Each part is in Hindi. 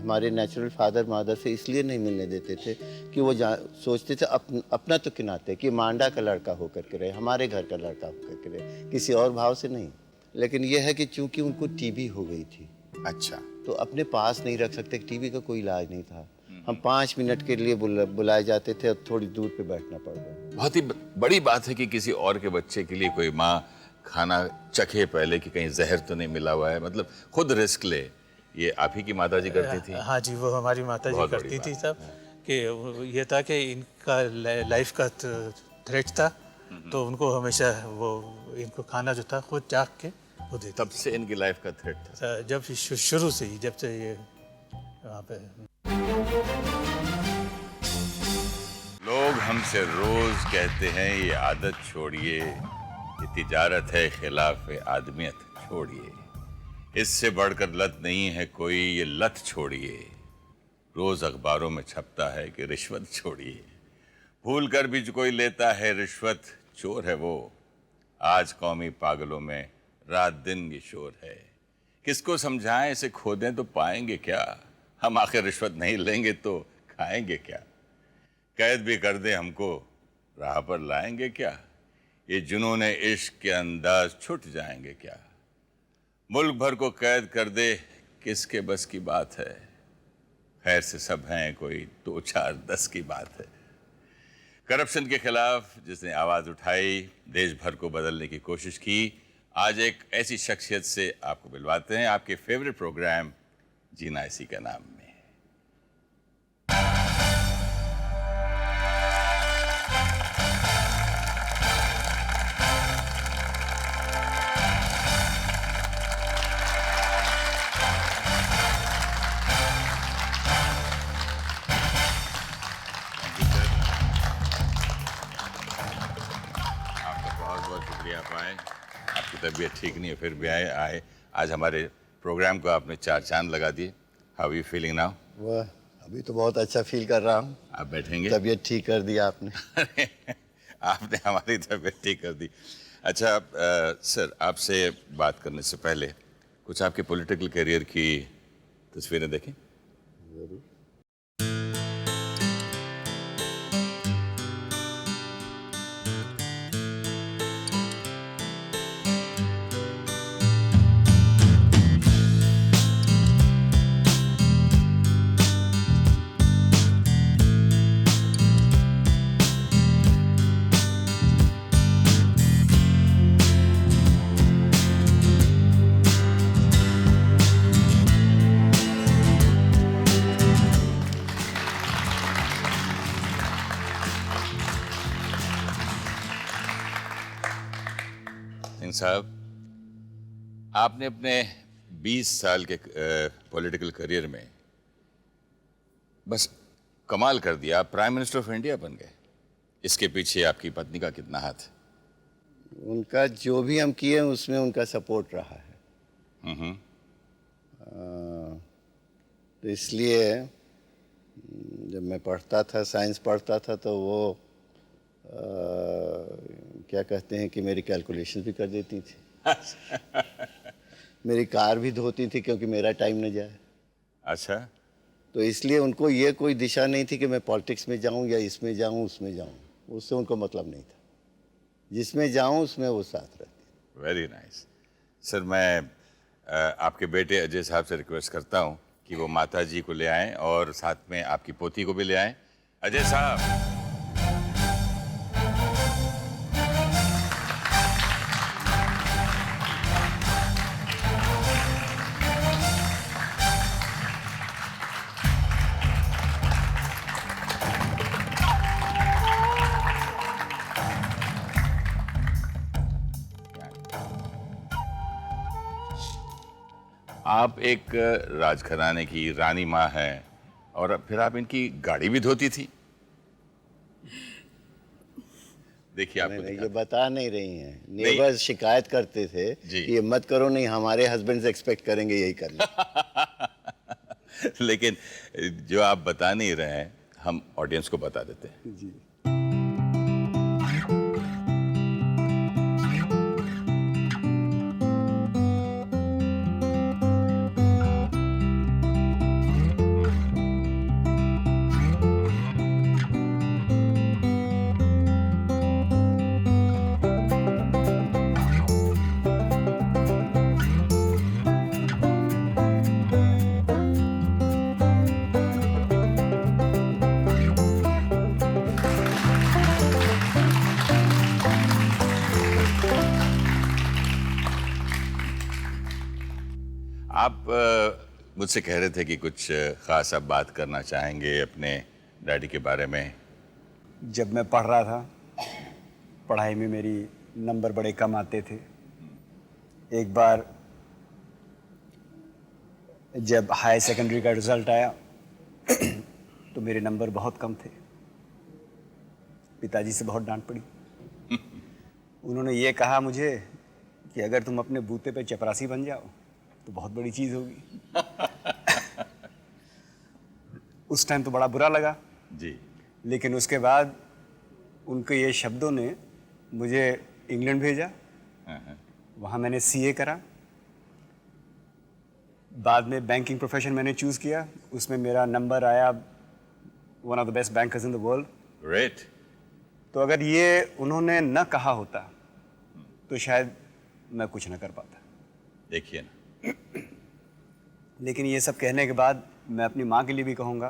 हमारे नेचुरल फादर मदर से इसलिए नहीं मिलने देते थे कि वो सोचते थे अपना तो किनाते कि मांडा का लड़का होकर के रहे, हमारे घर का लड़का होकर के रहे, किसी और भाव से नहीं। लेकिन यह है कि चूंकि उनको टीबी हो गई थी, अच्छा, तो अपने पास नहीं रख सकते, टीबी का कोई इलाज नहीं था। हम 5 मिनट के लिए बुलाए जाते थे और थोड़ी दूर पे बैठना पड़ गया। बहुत ही बड़ी बात है कि किसी और के बच्चे के लिए कोई माँ खाना चखे पहले कि कहीं जहर तो नहीं मिला हुआ है, मतलब खुद रिस्क ले। ये आप ही की माता जी करती थी? हाँ जी, वो हमारी माता जी करती थी साहब। कि ये था कि इनका लाइफ का थ्रेट था, तो उनको हमेशा वो इनको खाना जो था खुद चाक के वो देते। तब से इनकी लाइफ का थ्रेट था? जब शुरू से ही, जब से ये वहाँ पे। लोग हमसे रोज कहते हैं ये आदत छोड़िए, ये तिजारत है खिलाफ आदमियत छोड़िए, इससे बढ़कर लत नहीं है कोई, ये लत छोड़िए। रोज अखबारों में छपता है कि रिश्वत छोड़िए, भूल कर भी जो कोई लेता है रिश्वत चोर है वो। आज कौमी पागलों में रात दिन ये शोर है, किसको समझाएं इसे खोदें तो पाएंगे क्या, हम आखिर रिश्वत नहीं लेंगे तो खाएंगे क्या। कैद भी कर दे हमको राह पर लाएंगे क्या, ये जुनून इश्क के अंदाज छुट जाएंगे क्या। मुल्क भर को कैद कर दे किसके बस की बात है, खैर से सब हैं कोई 2 4 10 की बात है। करप्शन के खिलाफ जिसने आवाज उठाई, देश भर को बदलने की कोशिश की, आज एक ऐसी शख्सियत से आपको मिलवाते हैं, आपके फेवरेट प्रोग्राम जीना इसी का नाम में। आपकी तबीयत ठीक नहीं है फिर भी आए। आज हमारे प्रोग्राम को आपने 4 चांद लगा दिए। How you feeling now? वाह, अभी तो बहुत अच्छा फील कर रहा हूँ। आप बैठेंगे? तबीयत ठीक कर दी आपने। आपने हमारी तबीयत ठीक कर दी। अच्छा सर, आपसे बात करने से पहले कुछ आपके पॉलिटिकल करियर की तस्वीरें देखें। जरूर। साहब, आपने अपने 20 साल के पॉलिटिकल करियर में बस कमाल कर दिया, आप प्राइम मिनिस्टर ऑफ इंडिया बन गए। इसके पीछे आपकी पत्नी का कितना हाथ? उनका जो भी हम किए उसमें उनका सपोर्ट रहा है। तो इसलिए जब मैं पढ़ता था, साइंस पढ़ता था, तो वो क्या कहते हैं कि मेरी कैलकुलेशन भी कर देती थी। मेरी कार भी धोती थी क्योंकि मेरा टाइम न जाए। अच्छा। तो इसलिए उनको ये कोई दिशा नहीं थी कि मैं पॉलिटिक्स में जाऊं या इसमें जाऊं उसमें जाऊं, उससे उनको मतलब नहीं था। जिसमें जाऊं उसमें वो साथ रहती। Very nice. सर, मैं आपके बेटे अजय साहब से रिक्वेस्ट करता हूं कि वो माता जी को ले आएं और साथ में आपकी पोती को भी ले आएं। अजय साहब। आप एक राजघराने की रानी माँ हैं और फिर आप इनकी गाड़ी भी धोती थी। देखिए आपको नहीं, ये बता नहीं रही हैं। नेबर्स शिकायत करते थे कि ये मत करो, नहीं हमारे हस्बैंड से एक्सपेक्ट करेंगे यही करना। लेकिन जो आप बता नहीं रहे हैं हम ऑडियंस को बता देते हैं। जी। आप मुझसे कह रहे थे कि कुछ खास आप बात करना चाहेंगे अपने डैडी के बारे में। जब मैं पढ़ रहा था, पढ़ाई में मेरी नंबर बड़े कम आते थे। एक बार जब हाई सेकेंडरी का रिजल्ट आया तो मेरे नंबर बहुत कम थे। पिताजी से बहुत डांट पड़ी। उन्होंने ये कहा मुझे कि अगर तुम अपने बूते पे चपरासी बन जाओ तो बहुत बड़ी चीज़ होगी। उस टाइम तो बड़ा बुरा लगा जी। लेकिन उसके बाद उनके ये शब्दों ने मुझे इंग्लैंड भेजा। वहाँ मैंने सीए करा। बाद में बैंकिंग प्रोफेशन मैंने चूज़ किया। उसमें मेरा नंबर आया one of the best bankers in the world. Great. तो अगर ये उन्होंने न कहा होता तो शायद मैं कुछ न कर पाता। देखिए ना, लेकिन ये सब कहने के बाद मैं अपनी माँ के लिए भी कहूँगा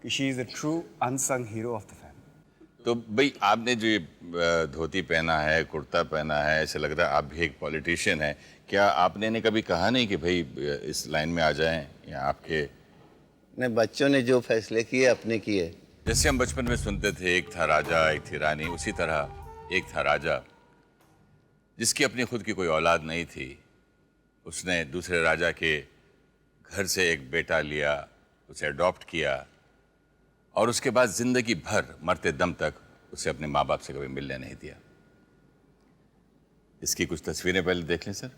कि she is the true unsung hero of the family. तो भाई आपने जो ये धोती पहना है, कुर्ता पहना है, ऐसे लग रहा है आप भी एक पॉलिटिशियन है। क्या आपने इन्हें कभी कहा नहीं कि भाई इस लाइन में आ जाएं, या आपके नहीं, बच्चों ने जो फैसले किए अपने किए। जैसे हम बचपन में सुनते थे एक था राजा एक थी रानी, उसी तरह एक था राजा जिसकी अपनी खुद की कोई औलाद नहीं थी। उसने दूसरे राजा के घर से एक बेटा लिया, उसे अडॉप्ट किया और उसके बाद जिंदगी भर मरते दम तक उसे अपने माँ बाप से कभी मिलने नहीं दिया। इसकी कुछ तस्वीरें पहले देख लें सर।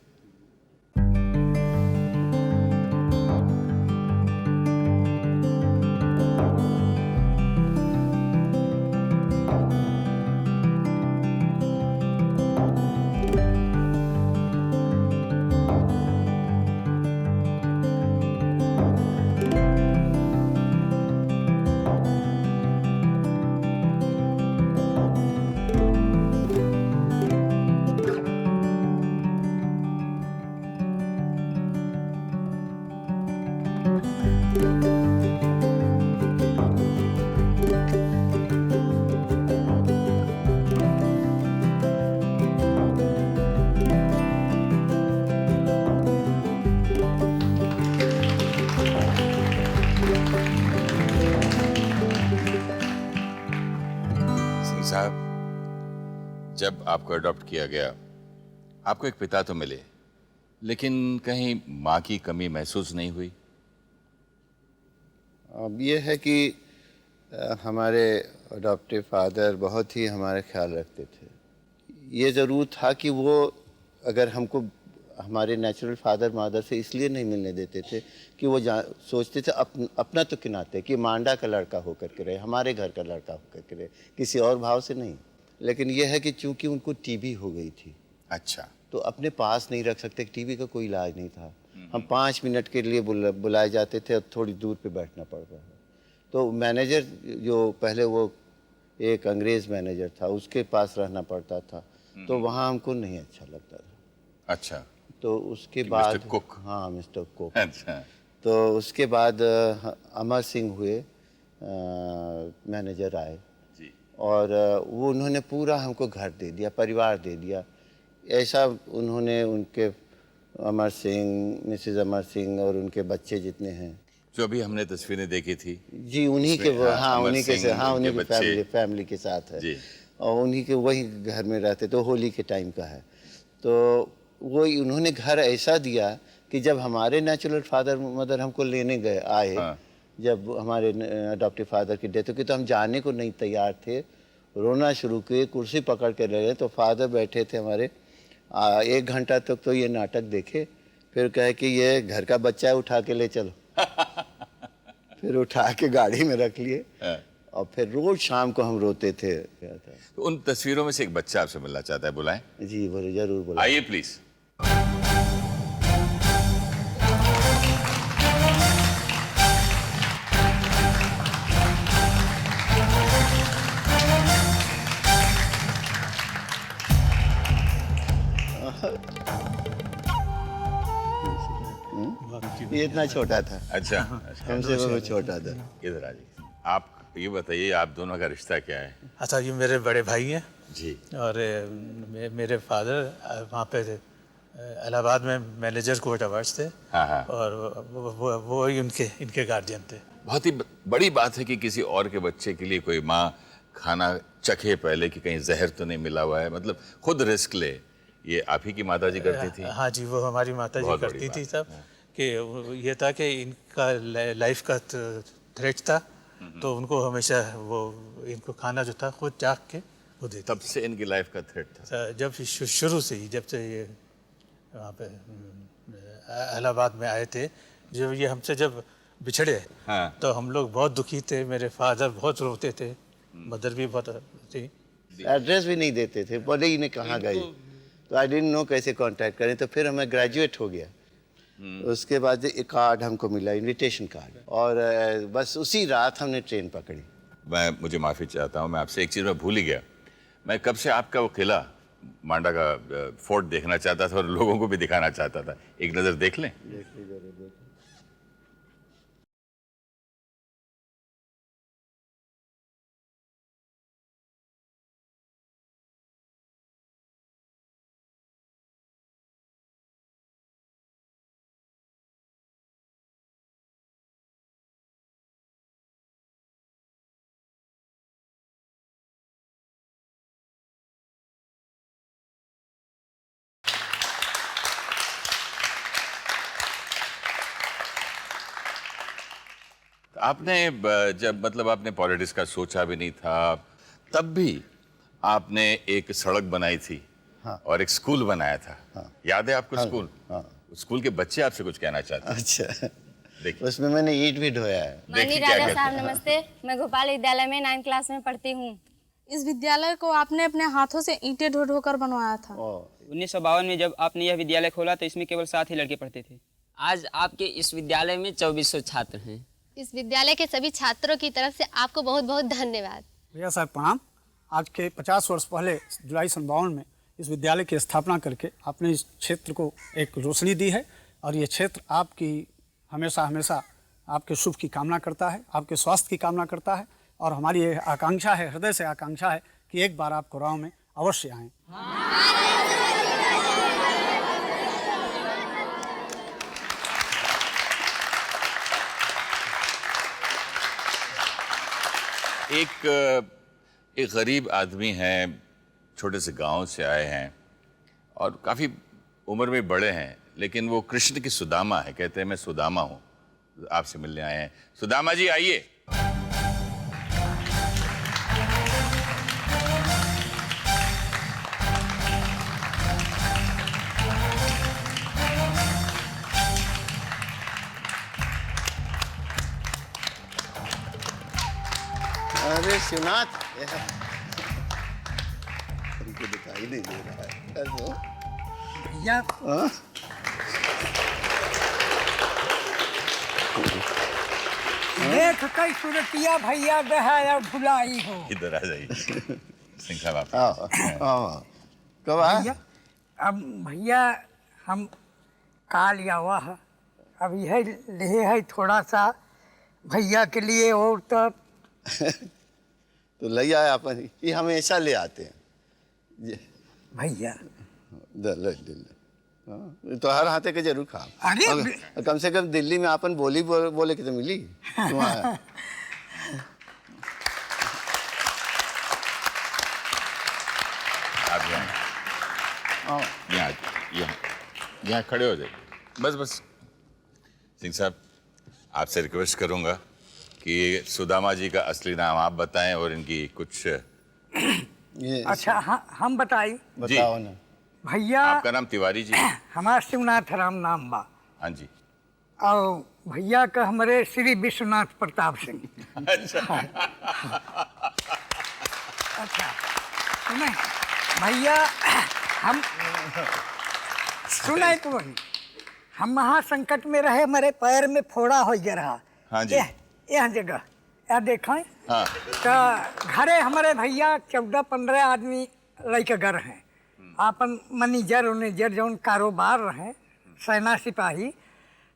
सिंह साहब, जब आपको अडॉप्ट किया गया, आपको एक पिता तो मिले, लेकिन कहीं माँ की कमी महसूस नहीं हुई? अब ये है कि हमारे अडॉप्टिव फादर बहुत ही हमारा ख्याल रखते थे। ये ज़रूर था कि वो अगर हमको हमारे नेचुरल फादर मदर से इसलिए नहीं मिलने देते थे कि वो सोचते थे अपना तो किनाते कि मांडा का लड़का होकर के रहे, हमारे घर का लड़का होकर के रहे, किसी और भाव से नहीं। लेकिन यह है कि चूंकि उनको टीबी हो गई थी, अच्छा, तो अपने पास नहीं रख सकते। टीबी का कोई इलाज नहीं था। हम 5 मिनट के लिए बुलाए जाते थे और थोड़ी दूर पे बैठना पड़ता था। तो मैनेजर जो पहले वो एक अंग्रेज़ मैनेजर था, उसके पास रहना पड़ता था। तो वहाँ हमको नहीं अच्छा लगता था। अच्छा। तो उसके बाद मिस्टर कुक। हाँ, मिस्टर कुक। अच्छा। तो उसके बाद अमर सिंह हुए मैनेजर आए जी। और वो उन्होंने पूरा हमको घर दे दिया, परिवार दे दिया। ऐसा उन्होंने उनके अमर सिंह, मिसेज अमर सिंह और उनके बच्चे जितने हैं, जो अभी हमने तस्वीरें देखी थी, जी उन्हीं के उसमें, हाँ अमर उन्हीं के सिंह, हाँ उनके उन्हीं की फैमिली के साथ है जी। और उन्हीं के वही घर में रहते। तो होली के टाइम का है। तो वो उन्होंने घर ऐसा दिया कि जब हमारे नेचुरल फादर मदर हमको लेने गए आए, हाँ। जब हमारे अडॉप्टिव फादर की डेथ हो गई तो हम जाने को नहीं तैयार थे, रोना शुरू किए, कुर्सी पकड़ के रहे। तो फादर बैठे थे हमारे 1 घंटा तक तो ये नाटक देखे, फिर कहे कि ये घर का बच्चा है, उठा के ले चलो। फिर उठा के गाड़ी में रख लिए और फिर रोज शाम को हम रोते थे। तो उन तस्वीरों में से एक बच्चा आपसे मिलना चाहता है, बुलाएं। जी बोले, जरूर बोला। आइए प्लीज। ये इतना छोटा था, अच्छा। हमसे वो छोटा था। इधर आ जाइए। आप ये बताइए, आप दोनों का रिश्ता क्या है? अच्छा, ये मेरे बड़े भाई हैं जी। और मेरे फादर वहाँ पे इलाहाबाद में मैनेजर कोर्ट अवार्ड्स थे। हाँ, हाँ। और वो ही इनके गार्जियन थे। बहुत ही बड़ी बात है कि किसी और के बच्चे के लिए कोई माँ खाना चखे पहले कि कहीं जहर तो नहीं मिला हुआ है, मतलब खुद रिस्क ले। ये आप ही की माता जी करती थी? हाँ जी, वो हमारी माता जी बहुत बड़ी करती थी बात। साहब। कि ये था कि इनका लाइफ का थ्रेट था, तो उनको हमेशा वो इनको खाना जो था खुद जाग के वो देते। तब से इनकी लाइफ का थ्रेट था? जब शुरू से ही, जब से ये वहाँ पे इलाहाबाद में आए थे, जब ये हमसे जब बिछड़े, हाँ। तो हम लोग बहुत दुखी थे। मेरे फादर बहुत रोते थे, मदर भी बहुत थी। एड्रेस भी नहीं देते थे, बोले ही नहीं कहाँ गए, तो आई डिडंट नो कैसे कांटेक्ट करें। तो फिर हमें ग्रेजुएट हो गया, उसके बाद एक कार्ड हमको मिला, इनविटेशन कार्ड, और बस उसी रात हमने ट्रेन पकड़ी। मुझे माफ़ी चाहता हूँ, मैं आपसे एक चीज़ मैं भूल ही गया। मैं कब से आपका वो किला मांडा का फोर्ट देखना चाहता था और लोगों को भी दिखाना चाहता था। एक नज़र देख लें? आपने जब मतलब आपने पॉलिटिक्स का सोचा भी नहीं था, तब भी आपने एक सड़क बनाई थी। हाँ। और एक स्कूल बनाया था। हाँ। याद है आपको? हाँ। स्कूल? हाँ। स्कूल के बच्चे आपसे कुछ कहना चाहते हैं। अच्छा, देखिए। उसमें मैंने ईंट भी ढोया है। देखिए माननीय क्या राजा कहते साहब हैं। नमस्ते। मैं गोपाल विद्यालय में 9th क्लास में पढ़ती हूँ। इस विद्यालय को आपने अपने हाथों से ईंटें ढो ढो कर बनवाया था। 1952 में जब आपने यह विद्यालय खोला तो इसमें केवल 7 ही लड़के पढ़ते थे। आज आपके इस विद्यालय में 2400 छात्र हैं। इस विद्यालय के सभी छात्रों की तरफ से आपको बहुत बहुत धन्यवाद। भैया साहब प्रणाम। आज के 50 वर्ष पहले जुलाई 57 में इस विद्यालय की स्थापना करके आपने इस क्षेत्र को एक रोशनी दी है, और ये क्षेत्र आपकी हमेशा हमेशा आपके शुभ की कामना करता है, आपके स्वास्थ्य की कामना करता है। और हमारी ये आकांक्षा है, हृदय से आकांक्षा है कि एक बार आप कोराव में अवश्य आएँ। एक गरीब आदमी हैं, छोटे से गांव से आए हैं और काफ़ी उम्र में बड़े हैं, लेकिन वो कृष्ण की सुदामा है। कहते हैं मैं सुदामा हूँ, आपसे मिलने आए हैं। सुदामा जी आइए। अरे शिवनाथ, हमको दिखाई नहीं दे रहा है। हेलो भैया हाँ? देख कई सूरतिया भैया बहाया भुलाई हो। इधर आ जाइए। सिंह साहब आप। आओ आओ, कब आया? भैया अब भैया हम काल आवा है, अब यह लिए है थोड़ा सा भैया के लिए, और तब तो ले आया अपन, ये हमेशा ले आते हैं ये। भैया तो हर हाथे के जरूर खा। अरे कम से कम दिल्ली में अपन बोले कि तो मिली वहाँ। आप यहाँ खड़े हो जाइए। बस सिंह साहब, आपसे रिक्वेस्ट करूंगा कि सुदामा जी का असली नाम आप बताएं और इनकी कुछ। ये अच्छा हाँ हम बताई बताओ ना। भैया। आपका नाम तिवारी जी? हमारा शिवनाथ राम नाम बा। हाँ जी। और भैया का हमारे श्री विश्वनाथ प्रताप सिंह। अच्छा। अच्छा सुने भैया, हम सुनाई तो वही हम महासंकट में रहे, मेरे पैर में फोड़ा हो गया रहा। हाँ जी। यह जगह यह देखें। हाँ। तो घरे हमारे भैया 14-15 आदमी लड़के घर हैं। आपन मैनेजर उनेजर जौन कारोबार रहे, सेना सिपाही,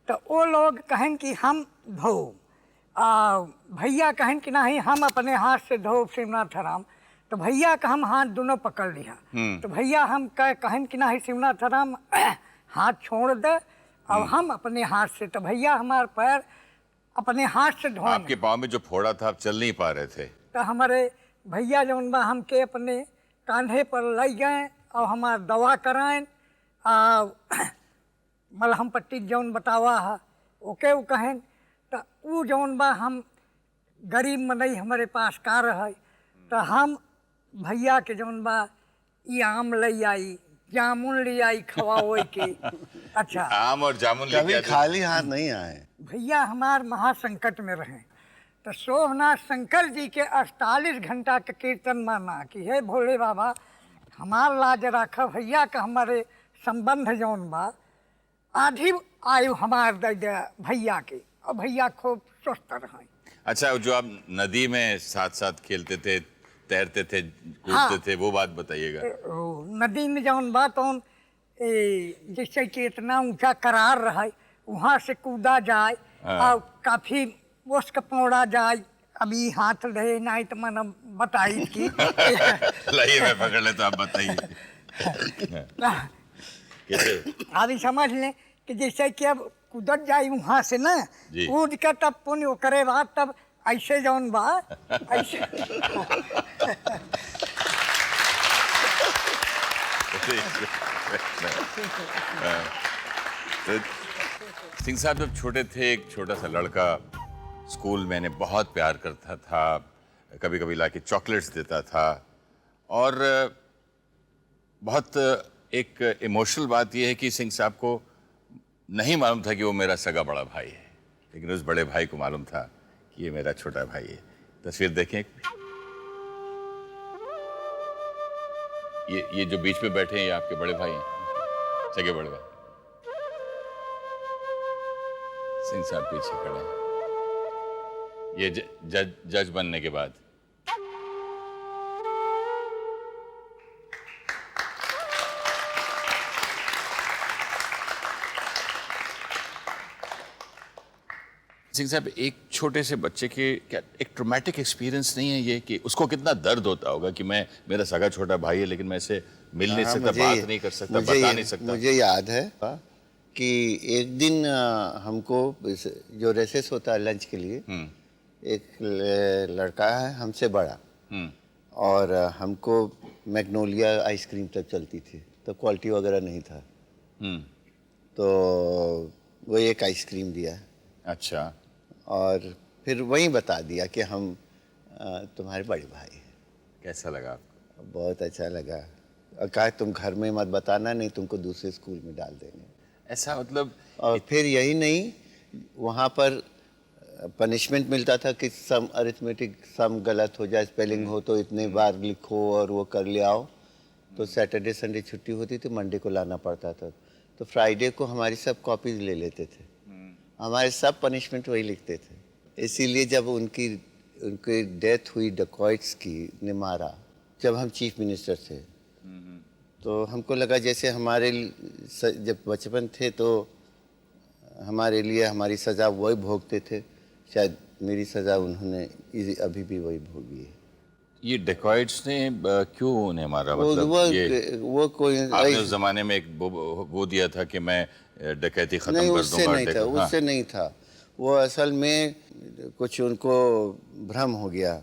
तो वो लोग कहें कि हम धो, भैया कहें कि नहीं हम अपने हाथ से धो शिवनाथ राम। तो भैया का हम हाथ दोनों पकड़ लिया। तो भैया हम कहें कि नहीं शिवनाथ राम हाथ छोड़ दे और हम अपने हाथ से, तो भैया हमारे पैर अपने हाथ से धोए। आपके पाँव में जो फोड़ा था आप चल नहीं पा रहे थे, तो हमारे भैया जौन बा हमके अपने कांधे पर ले गए और हमार दवा कराएं, मलहम पट्टी जौन बतावा है ओके वो कहें। तो वो जौन बा हम गरीब मनई हमारे पास का रहे, तो हम भैया के जौन बा ये आम ले आई, जामुन ले आई खवाओ के। अच्छा, आम और जामुन कभी लेके खाली हाथ नहीं आए। भैया हमार महासंकट में रहे, तो सोमनाथ शंकर जी के 48 घंटा के कीर्तन माना कि हे भोले बाबा हमार लाज राखा, भैया का हमारे संबंध जौन बा आधी आयु हमार दे दे भैया के, और भैया खूब स्वस्थ रहे। अच्छा, जो आप नदी में साथ साथ खेलते थे, तैरते थे, कूदते थे, वो बात बताइएगा। नदी में जौन बा तो जैसे कि इतना ऊंचा करार रहे, वहाँ से कूदा जाए और काफी उसका पौड़ा जाए। अभी हाथ रहे नहीं तो मैंने बताई कि लाइए मैं पकड़ लेता हूं, आप बताइए कैसे। अभी समझ लें कि जैसे कि अब कूदत जाए वहाँ से ना, जी। कूद के तब पुण्य करे बाद तब ऐसे जौन बा ऐसे तो सिंह साहब जब छोटे थे, एक छोटा सा लड़का स्कूल में इन्हें बहुत प्यार करता था, कभी कभी लाके चॉकलेट्स देता था, और बहुत एक इमोशनल बात यह है कि सिंह साहब को नहीं मालूम था कि वो मेरा सगा बड़ा भाई है, लेकिन उस बड़े भाई को मालूम था कि ये मेरा छोटा भाई है। तस्वीर देखें, ये जो बीच में बैठे हैं ये आपके बड़े भाई हैं, सगे बड़े भाई। सिंह साहब पीछे खड़े हैं, ये जज बनने के बाद। सिंह साहब, एक छोटे से बच्चे के क्या एक ट्रॉमेटिक एक्सपीरियंस नहीं है ये कि उसको कितना दर्द होता होगा कि मेरा सगा छोटा भाई है लेकिन मैं इसे मिल नहीं सकता, बात नहीं कर सकता, बता नहीं सकता। मुझे याद है कि एक दिन हमको जो रेसेस होता है लंच के लिए, एक लड़का है हमसे बड़ा, और हमको मैग्नोलिया आइसक्रीम तक चलती थी, तो क्वालिटी वगैरह नहीं था, तो वो एक आइसक्रीम दिया। अच्छा। और फिर वहीं बता दिया कि हम तुम्हारे बड़े भाई हैं। कैसा लगा आपको? बहुत अच्छा लगा, और कहा तुम घर में मत बताना, नहीं तुमको दूसरे स्कूल में डाल देंगे। ऐसा मतलब? और फिर यही नहीं, वहाँ पर पनिशमेंट मिलता था कि सम अरिथमेटिक सम गलत हो जाए, स्पेलिंग हो तो इतने बार लिखो और वो कर ले आओ। तो सैटरडे संडे छुट्टी होती थी, मंडे को लाना पड़ता था, तो फ्राइडे को हमारी सब कॉपीज ले लेते थे, हमारे सब पनिशमेंट वही लिखते थे। इसीलिए जब उनकी डेथ हुई डकॉइट्स की, ने मारा, जब हम चीफ मिनिस्टर थे, तो हमको लगा जैसे हमारे जब बचपन थे तो हमारे लिए हमारी सज़ा वही भोगते थे, शायद मेरी सज़ा उन्होंने अभी भी वही भोगी है। ये डेकॉइट्स ने क्यों उन्हें मारा? मतलब वो कोई आपने उस जमाने में एक वो दिया था कि मैं डकैती खत्म कर दूंगा। उससे नहीं था, वो असल में कुछ उनको भ्रम हो गया।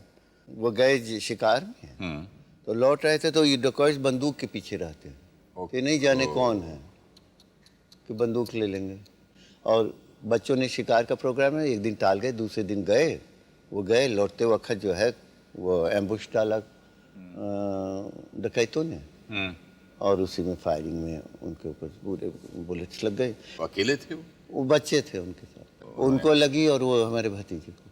वो गए शिकार में, तो लौट रहे थे, तो ये डकॉइट्स बंदूक के पीछे रहते हैं कि नहीं जाने कौन है कि बंदूक ले लेंगे। और बच्चों ने शिकार का प्रोग्राम है, एक दिन टाल गए, दूसरे दिन गए, वो गए, लौटते वक्त जो है वो एम्बुश डाला डकैतों ने, और उसी में फायरिंग में उनके ऊपर पूरे बुलेट्स लग गए। अकेले थे वो बच्चे थे उनके साथ, उनको लगी और वो हमारे भतीजे को।